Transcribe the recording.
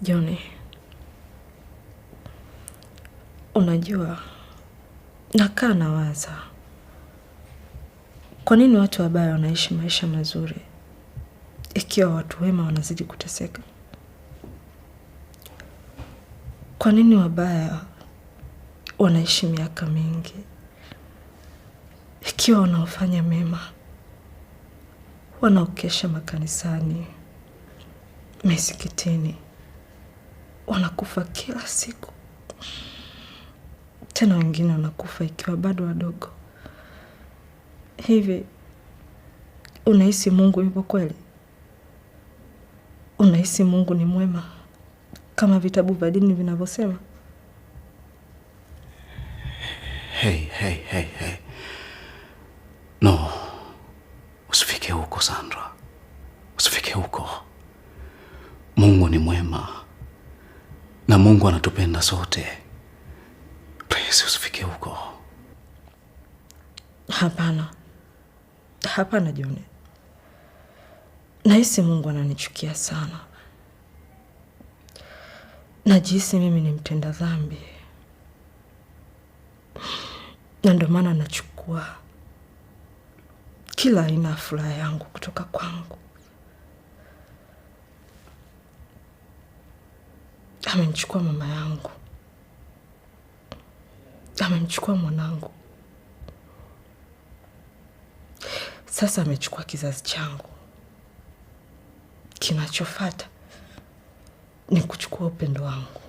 Joni, unajua nakaa nawaza, kwa nini watu wabaya wanaishi maisha mazuri ikiwa watu wema wanazidi kuteseka? Kwa nini wabaya wanaishi miaka mingi ikiwa wanaofanya mema, wanaokesha makanisani, misikitini, wanakufa kila siku? Tena wengine wanakufa ikiwa bado wadogo. Hivi unahisi Mungu yupo kweli? Unahisi Mungu ni mwema kama vitabu vya dini vinavyosema? Hey. No. Usifike huko Sandra. Usifike huko. Mungu ni mwema. Na Mungu anatupenda sote. Please usifike huko. Hapana Joni. Nahisi Mungu ananichukia sana. Najihisi mimi ni mtenda dhambi. Na ndio maana nachukua kila aina ya furaha yangu kutoka kwangu. Amenichukua mama yangu. Amenichukua mwanangu. Sasa amechukua kizazi changu. Kinachofuata ni kuchukua upendo wangu.